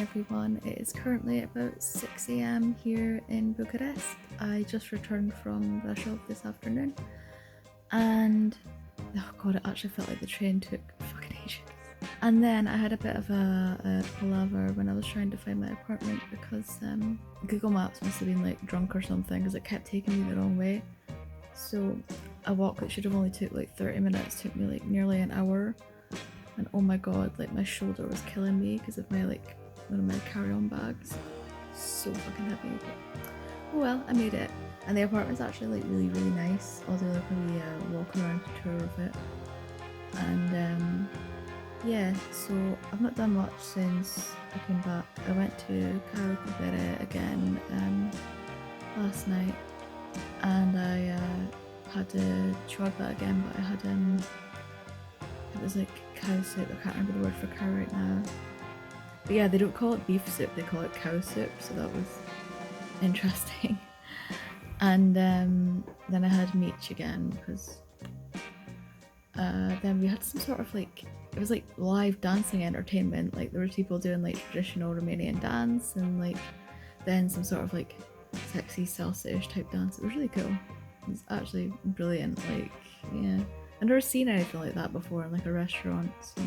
everyone. It is currently about 6 AM here in Bucharest. I just returned from Russia this afternoon and oh god, it actually felt like the train took fucking ages. And then I had a bit of a palaver when I was trying to find my apartment because Google Maps must have been like drunk or something because it kept taking me the wrong way. So a walk that should have only took like 30 minutes took me like nearly an hour. And oh my god, like my shoulder was killing me because of my like one of my carry-on bags. So fucking heavy. Oh well, I made it. And the apartment's actually like really nice. I'll do like a wee walk around tour of it. And yeah, so I've not done much since I came back. I went to Caru Bere again last night, and I had a chorba again, but I had it was like cow soup. I can't remember the word for cow right now. But yeah, they don't call it beef soup, they call it cow soup, so that was interesting. And then I had Mici again because then we had some sort of like, it was like live dancing entertainment. Like there were people doing like traditional Romanian dance and like then some sort of like sexy salsa-ish type dance. It was really cool. It was actually brilliant. Like yeah, I've never seen anything like that before in like a restaurant, so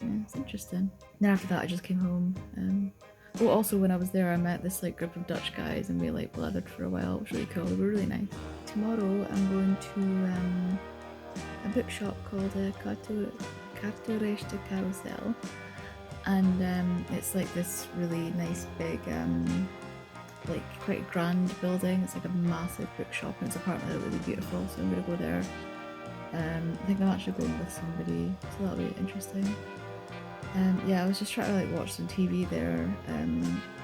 yeah, it's interesting. Then after that I just came home. Oh, also when I was there I met this like group of Dutch guys and we like blathered for a while. It was really cool. They were really nice. Tomorrow I'm going to a bookshop called Carturesti Carusel, and it's like this really nice big like quite grand building. It's like a massive bookshop and it's apparently really beautiful, so I'm gonna go there. I think I'm actually going with somebody, so that'll be interesting. Yeah, I was just trying to like watch some TV there.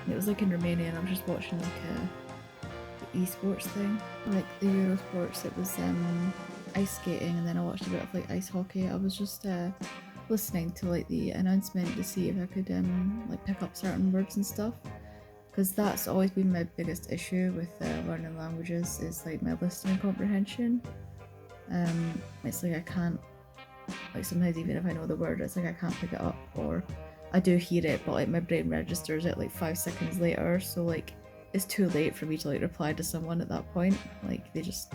It was like in Romania and I was just watching like the esports thing, like the Eurosports. It was ice skating, and then I watched a bit of like ice hockey. I was just listening to like the announcement to see if I could like pick up certain words and stuff, because that's always been my biggest issue with learning languages, is like my listening comprehension. It's like I can't, like sometimes even if I know the word, it's like I can't pick it up, or I do hear it but like my brain registers it like 5 seconds later, so like it's too late for me to like reply to someone at that point. Like they just,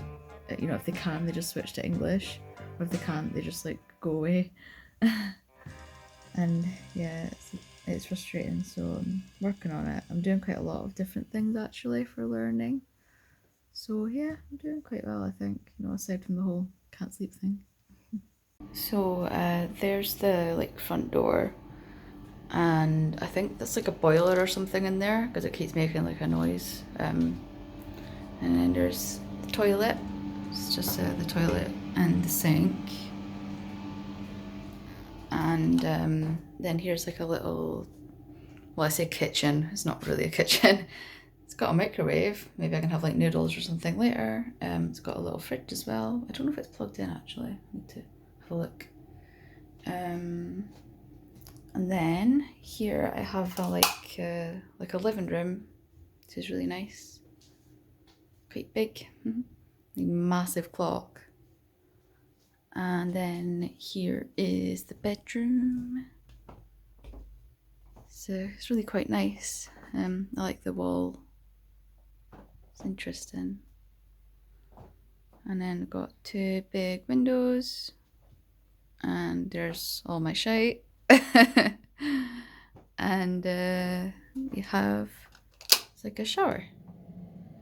you know, if they can they just switch to English, or if they can't they just like go away. And yeah, it's frustrating, so I'm working on it. I'm doing quite a lot of different things actually for learning, so yeah, I'm doing quite well I think, you know, aside from the whole can't sleep thing. So there's the like front door, and I think that's like a boiler or something in there because it keeps making like a noise. And then there's the toilet. It's just the toilet and the sink. And then here's like a little, well I say kitchen, it's not really a kitchen. It's got a microwave, maybe I can have like noodles or something later. It's got a little fridge as well. I don't know if it's plugged in actually, I need to have a look. And then here I have like a living room, which is really nice, quite big. Massive clock. And then here is the bedroom, so it's really quite nice. I like the wall, it's interesting. And then got 2 big windows, and there's all my shite. And you have, it's like a shower.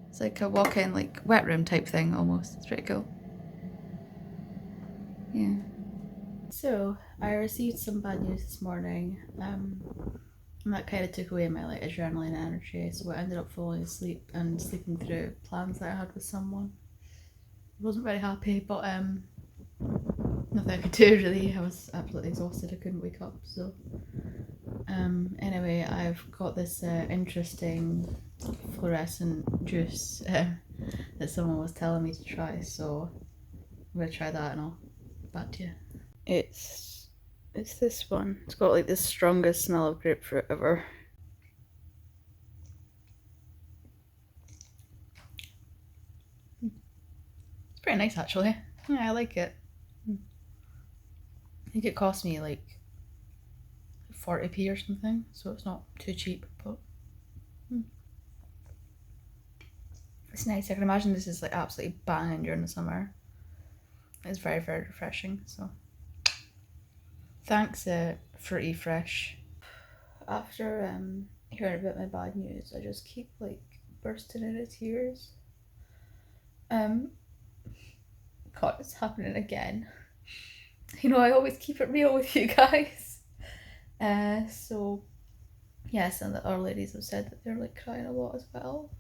It's like a walk-in like wet room type thing almost. It's pretty cool. Yeah. So I received some bad news this morning. And that kind of took away my like adrenaline energy, so I ended up falling asleep and sleeping through plans that I had with someone. I wasn't very happy, but nothing I could do really. I was absolutely exhausted, I couldn't wake up, so anyway, I've got this interesting fluorescent juice that someone was telling me to try, so I'm gonna try that and I'll get back to you. It's this one. It's got like the strongest smell of grapefruit ever. It's pretty nice actually. Yeah, I like it. I think it cost me like 40p or something, so it's not too cheap, but it's nice. I can imagine this is like absolutely banging during the summer. It's very, very refreshing, so thanks Fruity Fresh. After hearing about my bad news, I just keep like bursting into tears. God, it's happening again. You know, I always keep it real with you guys. So yes, and the other ladies have said that they're like crying a lot as well.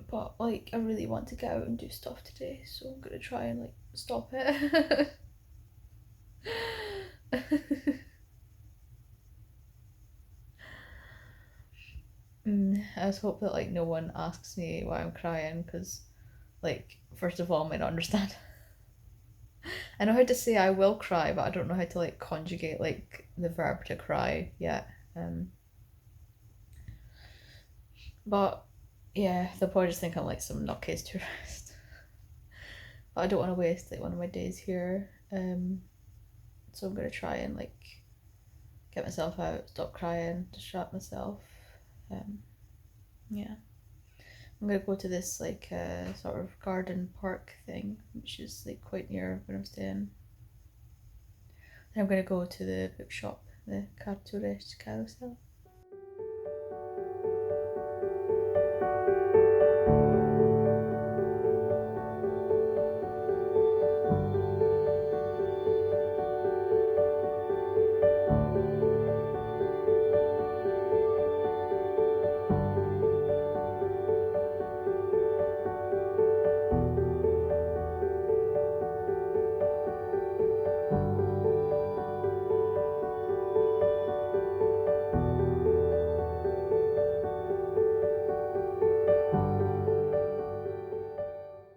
But like, I really want to get out and do stuff today, so I'm gonna try and like stop it. I just hope that like no one asks me why I'm crying, because like, first of all, I might not understand. I know how to say I will cry, but I don't know how to like conjugate like the verb to cry yet. But yeah, they'll probably just think I'm like some nutcase tourist. But I don't want to waste like one of my days here. So I'm gonna try and like get myself out, stop crying, distract myself. Yeah. I'm gonna go to this like sort of garden park thing, which is like quite near where I'm staying. Then I'm gonna go to the bookshop, the Carturesti Carusel.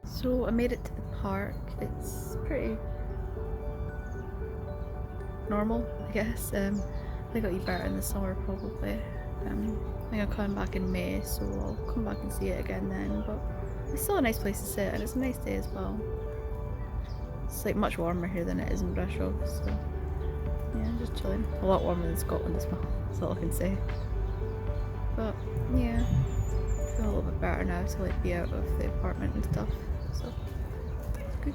So I made it to the park. It's pretty normal, I guess. I think I'll eat better in the summer probably. I think I'm coming back in May, so I'll come back and see it again then. But it's still a nice place to sit, and it's a nice day as well. It's like much warmer here than it is in Brasov, so yeah, just chilling. A lot warmer than Scotland as well. That's all I can say. But yeah, I feel a little bit better now to like be out of the apartment and stuff. So it's good.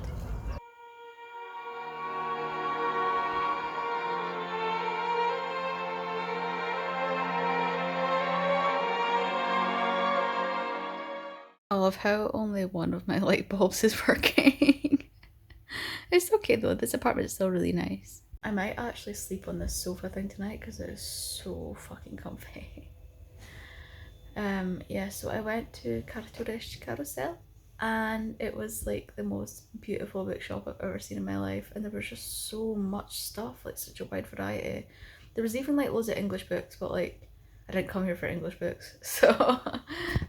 I love how only one of my light bulbs is working. It's okay though, this apartment is still really nice. I might actually sleep on this sofa thing tonight because it is so fucking comfy. Yeah, so I went to Carturesti Carusel, and it was like the most beautiful bookshop I've ever seen in my life, and there was just so much stuff, like such a wide variety. There was even like loads of English books, but like I didn't come here for English books, so I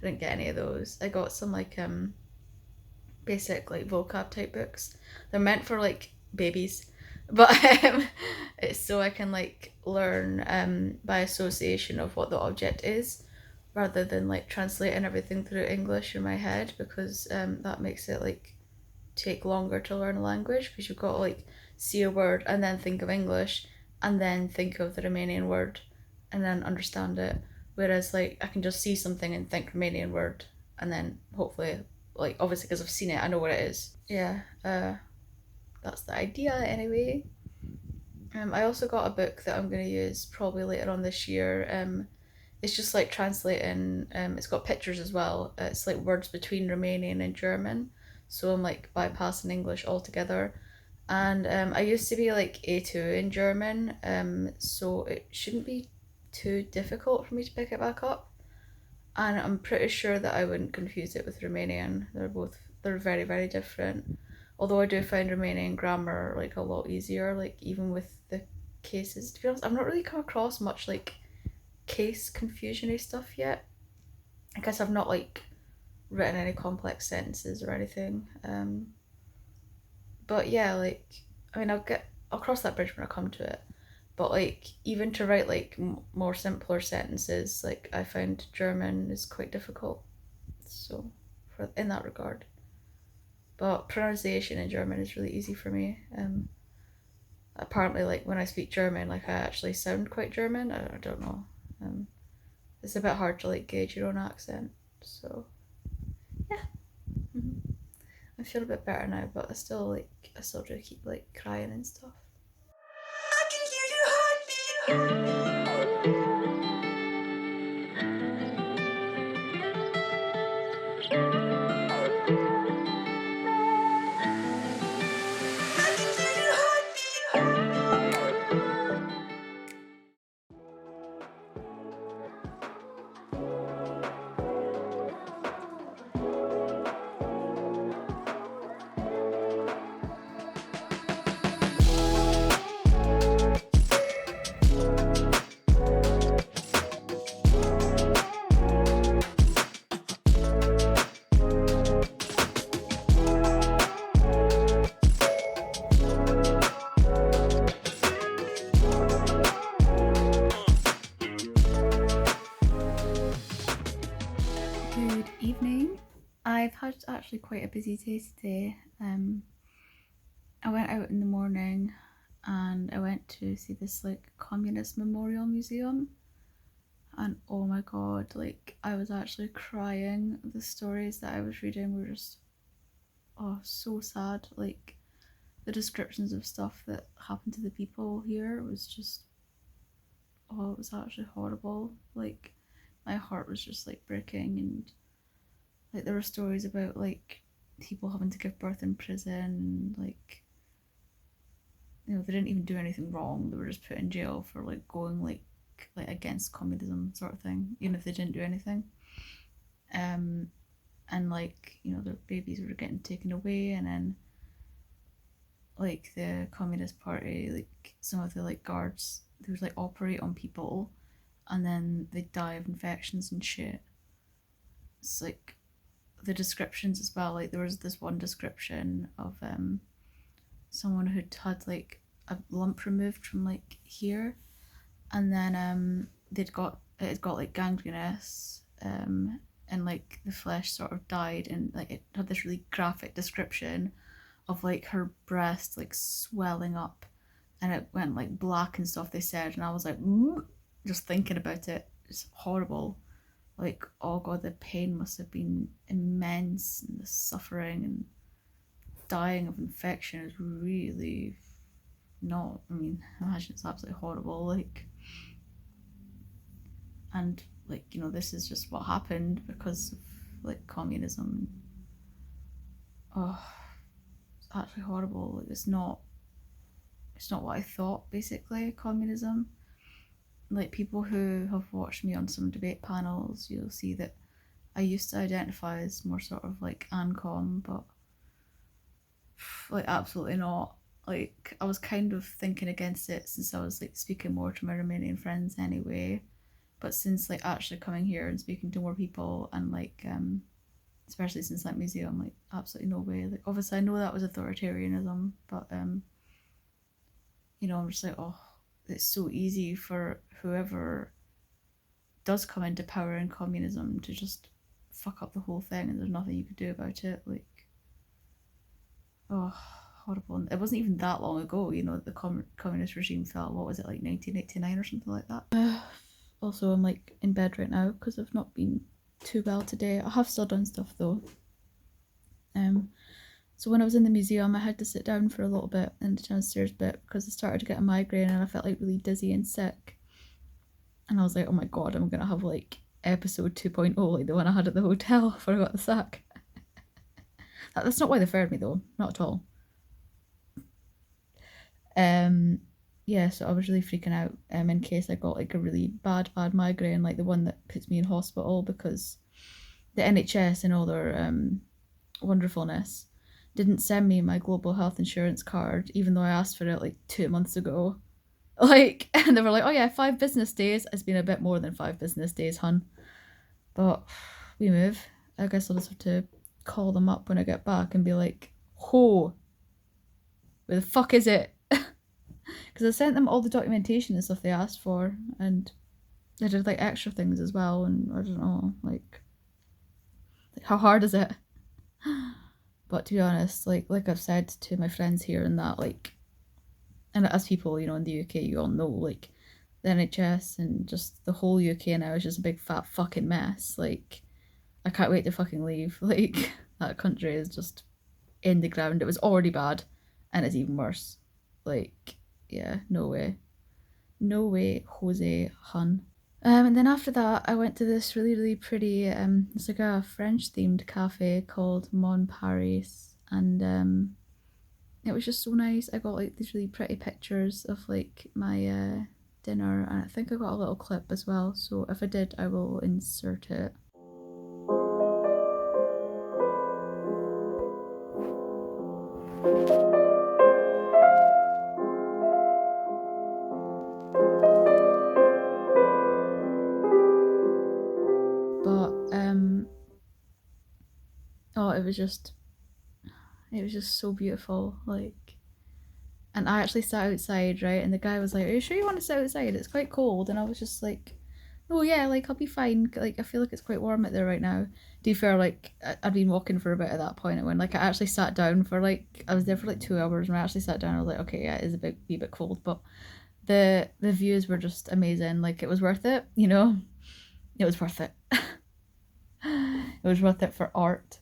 didn't get any of those. I got some like basic like vocab type books. They're meant for like babies, but it's so I can like learn by association of what the object is, rather than like translating everything through English in my head, because that makes it like take longer to learn a language, because you've got to like see a word and then think of English and then think of the Romanian word and then understand it. Whereas like I can just see something and think Romanian word and then hopefully, like obviously because I've seen it, I know what it is. Yeah, that's the idea anyway. I also got a book that I'm going to use probably later on this year. It's just like translating, it's got pictures as well. It's like words between Romanian and German. So I'm like bypassing English altogether. And I used to be like A2 in German, so it shouldn't be too difficult for me to pick it back up. And I'm pretty sure that I wouldn't confuse it with Romanian. They're very, very different. Although I do find Romanian grammar like a lot easier, like even with the cases. To be honest, I've not really come across much like case confusion-y stuff yet. I guess I've not like written any complex sentences or anything. But yeah, like I mean, I'll cross that bridge when I come to it. But like even to write like more simpler sentences, like I find German is quite difficult. So in that regard. But pronunciation in German is really easy for me. apparently, like, when I speak German, like, I actually sound quite German. I don't know. It's a bit hard to, like, gauge your own accent. So, yeah. Mm-hmm. I feel a bit better now, but I still do keep, like, crying and stuff. I can hear your heartbeat. Good evening. I've had actually quite a busy day today. I went out in the morning and I went to see this like communist memorial museum, and oh my god, like I was actually crying. The stories that I was reading were just so sad. Like the descriptions of stuff that happened to the people here was just it was actually horrible. Like my heart was just like breaking, and like there were stories about like people having to give birth in prison, and like, you know, they didn't even do anything wrong. They were just put in jail for like going like against communism sort of thing, even if they didn't do anything. And like, you know, their babies were getting taken away, and then like the Communist Party, like some of the like guards, they would like operate on people and then they'd die of infections and shit. It's like the descriptions as well, like there was this one description of someone who'd had like a lump removed from like here, and then it had got like gangrenous, and like the flesh sort of died, and like it had this really graphic description of like her breast like swelling up, and it went like black and stuff, they said, and I was like, just thinking about it, it's horrible. Like, oh god, the pain must have been immense, and the suffering and dying of infection is really not, I mean, imagine it's absolutely horrible. Like, and like, you know, this is just what happened because of like communism. Oh, it's actually horrible. Like, it's not what I thought, basically, communism. Like, people who have watched me on some debate panels, you'll see that I used to identify as more sort of like ANCOM, but like absolutely not. Like, I was kind of thinking against it since I was like speaking more to my Romanian friends anyway, but since like actually coming here and speaking to more people, and like especially since that museum, like absolutely no way. Like, obviously I know that was authoritarianism, but you know, I'm just like, oh, it's so easy for whoever does come into power in communism to just fuck up the whole thing, and there's nothing you could do about it. Like, oh, horrible. And it wasn't even that long ago, you know, the communist regime fell. What was it, like 1989 or something like that? Also, I'm like in bed right now because I've not been too well today. I have still done stuff though. So when I was in the museum, I had to sit down for a little bit in the downstairs bit because I started to get a migraine and I felt like really dizzy and sick. And I was like, oh my god, I'm gonna have like episode 2.0, like the one I had at the hotel before I got the sack. That's not why they fired me though, not at all. Yeah, so I was really freaking out in case I got like a really bad migraine, like the one that puts me in hospital, because the NHS and all their wonderfulness didn't send me my global health insurance card, even though I asked for it like 2 months ago. Like, and they were like, oh yeah, 5 business days. It's been a bit more than 5 business days, hun. But we move. I guess I'll just have to call them up when I get back and be like, where the fuck is it? Because I sent them all the documentation and stuff they asked for, and they did like extra things as well, and I don't know, like how hard is it? But to be honest, like I've said to my friends here and that, like And as people, in the UK, you all know, like, the NHS and just the whole UK now is just a big fat fucking mess. Like, I can't wait to fucking leave. Like, that country is just in the ground. It was already bad, and it's even worse. Like, yeah, no way. No way, Jose Hun. And then after that, I went to this really, really pretty, it's like a French themed cafe called Mon Paris, and it was just so nice. I got like these really pretty pictures of like my dinner, and I think I got a little clip as well. So if I did, I will insert it. But oh, it was just so beautiful. Like, and I actually sat outside, right? And the guy was like, "Are you sure you want to sit outside? It's quite cold." And I was just like, "Oh yeah, like I'll be fine. Like I feel like it's quite warm out there right now." To be fair, like I'd been walking for a bit at that point, and when like I actually sat down for like I was there for like 2 hours, and when I actually sat down, I was like, "Okay, yeah, it is a bit cold, but the views were just amazing. Like it was worth it, It was worth it. It was worth it for art."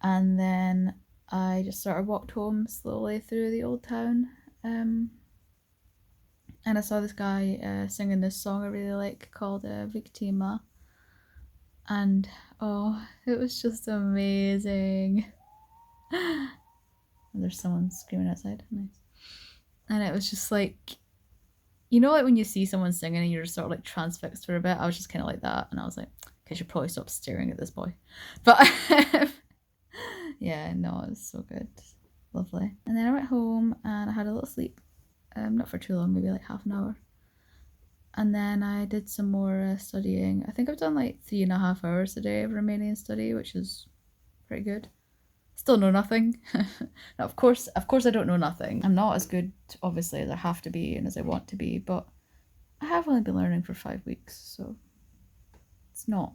And then I just sort of walked home slowly through the old town. And I saw this guy singing this song I really like called Victima. And oh, it was just amazing. And there's someone screaming outside. Nice. And it was just like, like when you see someone singing and you're just sort of like transfixed for a bit. I was just kind of like that. And I was like, okay, I should probably stop staring at this boy. But yeah, no, it was so good. Lovely. And then I went home and I had a little sleep. Not for too long, maybe like half an hour. And then I did some more studying. I think I've done like 3.5 hours a day of Romanian study, which is pretty good. Still know nothing. Now, of course, I don't know nothing. I'm not as good, obviously, as I have to be and as I want to be, but I have only been learning for 5 weeks, so it's not,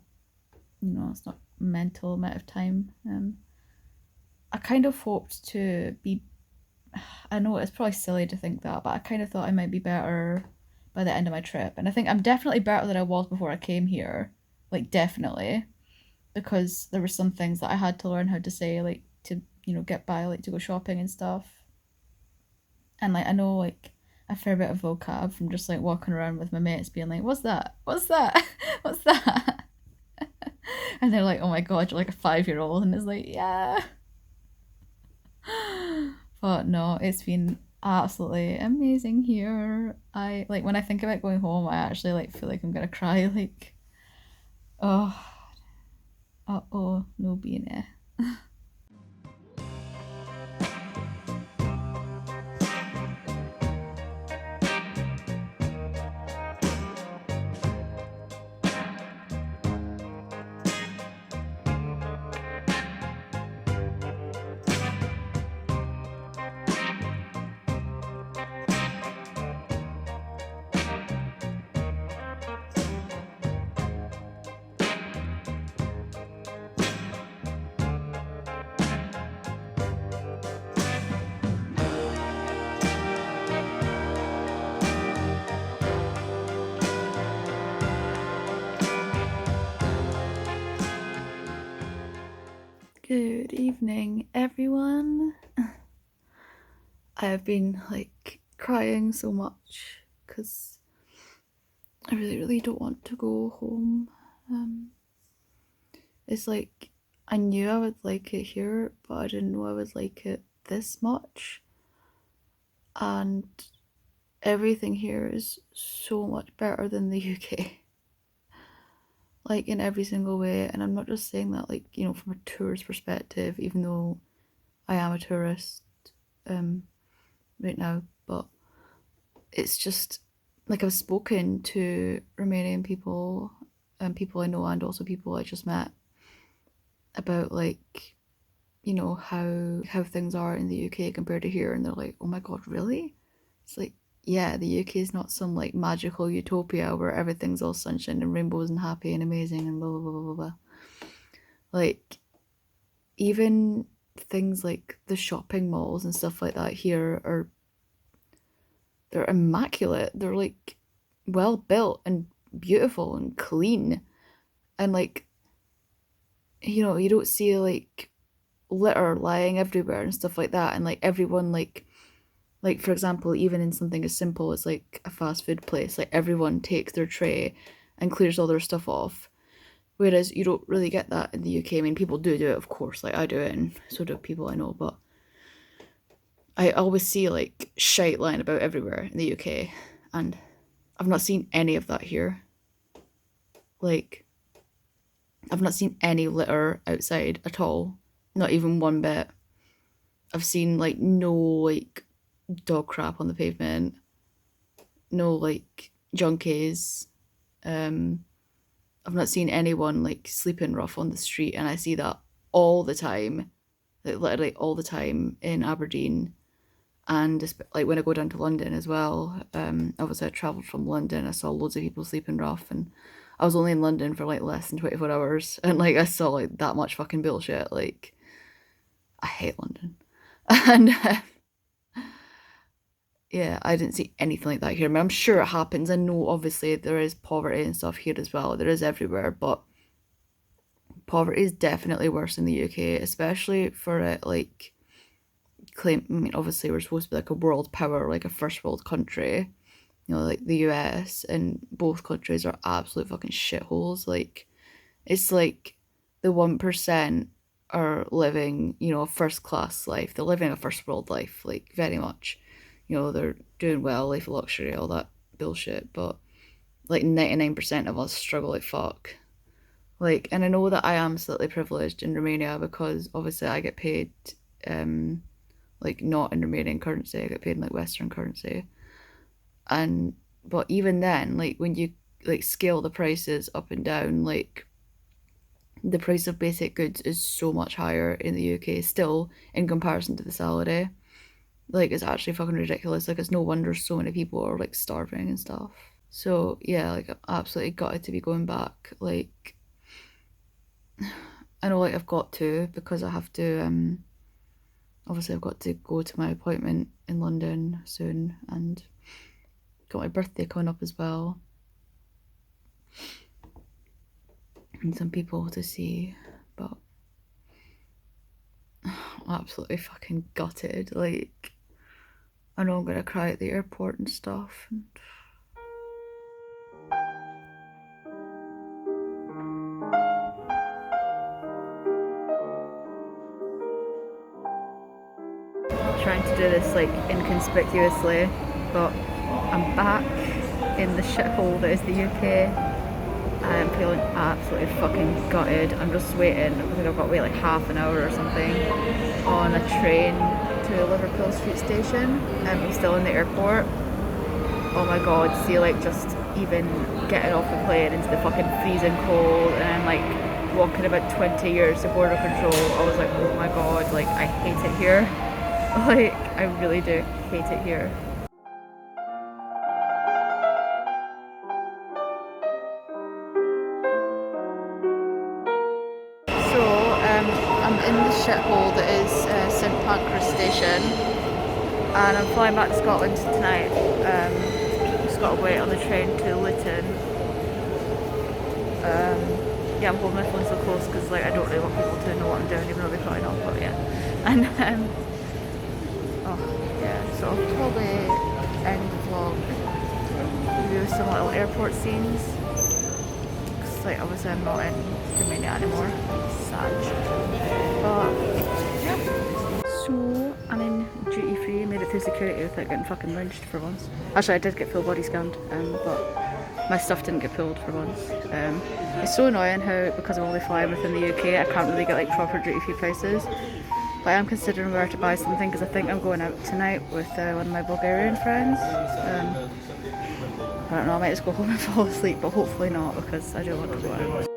it's not a mental amount of time. I kind of hoped to be, I know it's probably silly to think that, but I kind of thought I might be better by the end of my trip. And I think I'm definitely better than I was before I came here. Like, definitely. Because there were some things that I had to learn how to say, like, to, get by, like, to go shopping and stuff. And, like, I know, like, a fair bit of vocab from just, like, walking around with my mates being like, what's that? What's that? What's that? And they're like, oh my god, you're like a 5-year-old. And it's like, yeah. But no, it's been absolutely amazing here. I like when I think about going home, I actually like feel like I'm gonna cry. Like, oh, no bine. Good evening, everyone. I have been like crying so much because I really, really don't want to go home. It's like I knew I would like it here, but I didn't know I would like it this much. And everything here is so much better than the UK. Like in every single way. And I'm not just saying that like, from a tourist perspective, even though I am a tourist right now, but it's just like I've spoken to Romanian people and people I know and also people I just met about like, how things are in the UK compared to here, and they're like, oh my god, really? It's like, yeah, the UK is not some like magical utopia where everything's all sunshine and rainbows and happy and amazing and blah blah blah blah blah. Like even things like the shopping malls and stuff like that here are they're immaculate. They're like well built and beautiful and clean. And like, you know, you don't see like litter lying everywhere and stuff like that. And like everyone like for example, even in something as simple as like a fast food place, like everyone takes their tray and clears all their stuff off. Whereas you don't really get that in the UK. I mean, people do it, of course, like I do it, and so do people I know, but I always see like shite lying about everywhere in the UK, and I've not seen any of that here. Like, I've not seen any litter outside at all, not even one bit. I've seen like no like dog crap on the pavement, no like junkies. I've not seen anyone like sleeping rough on the street, and I see that all the time, like literally all the time in Aberdeen, and like when I go down to London as well. Obviously I travelled from London, I saw loads of people sleeping rough, and I was only in London for like less than 24 hours, and like I saw like that much fucking bullshit. Like, I hate London. And yeah, I didn't see anything like that here. I mean, I'm sure it happens. I know obviously there is poverty and stuff here as well. There is everywhere, but poverty is definitely worse in the UK, especially for it like claim. I mean, obviously we're supposed to be like a world power, like a first world country, you know, like the US, and both countries are absolute fucking shitholes. Like, it's like the 1% are living, you know, a first class life. They're living a first world life, like very much. You know, they're doing well, life of luxury, all that bullshit, but like 99% of us struggle like fuck. Like, and I know that I am slightly privileged in Romania because obviously I get paid like not in Romanian currency, I get paid in like Western currency. And but even then, like when you like scale the prices up and down, like the price of basic goods is so much higher in the UK still in comparison to the salary. Like, it's actually fucking ridiculous. Like, it's no wonder so many people are like starving and stuff. So yeah, like I'm absolutely gutted to be going back. Like, I know like I've got to, because I have to obviously I've got to go to my appointment in London soon, and got my birthday coming up as well, and some people to see, but I'm absolutely fucking gutted. Like, I know I'm gonna cry at the airport and stuff. Trying to do this like inconspicuously, but I'm back in the shithole that is the UK. I'm feeling absolutely fucking gutted. I'm just waiting. I think I've got to wait like half an hour or something on a train to Liverpool Street Station. I'm still in the airport. Oh my god, see, like just even getting off the plane into the fucking freezing cold, and then like walking about 20 years to border control. I was like, oh my god, like I hate it here. Like, I really do hate it here. So, I'm in the shithole that is St Pancras Station, and I'm flying back to Scotland tonight. Just got to wait on the train to Luton. Yeah, I'm holding my phone so close because like I don't really want people to know what I'm doing, even though they probably know. But yeah, and oh yeah, so I'll probably end the vlog with some little airport scenes. Because like obviously I'm not in Romania anymore. Sad. But yeah. So I'm in duty free. Made it through security without getting fucking lynched for once. Actually, I did get full body scanned, but my stuff didn't get pulled for once. It's so annoying how, because I'm only flying within the UK, I can't really get like proper duty free prices. But I am considering where to buy something because I think I'm going out tonight with one of my Bulgarian friends. I don't know, I might just go home and fall asleep, but hopefully not, because I do want to go out.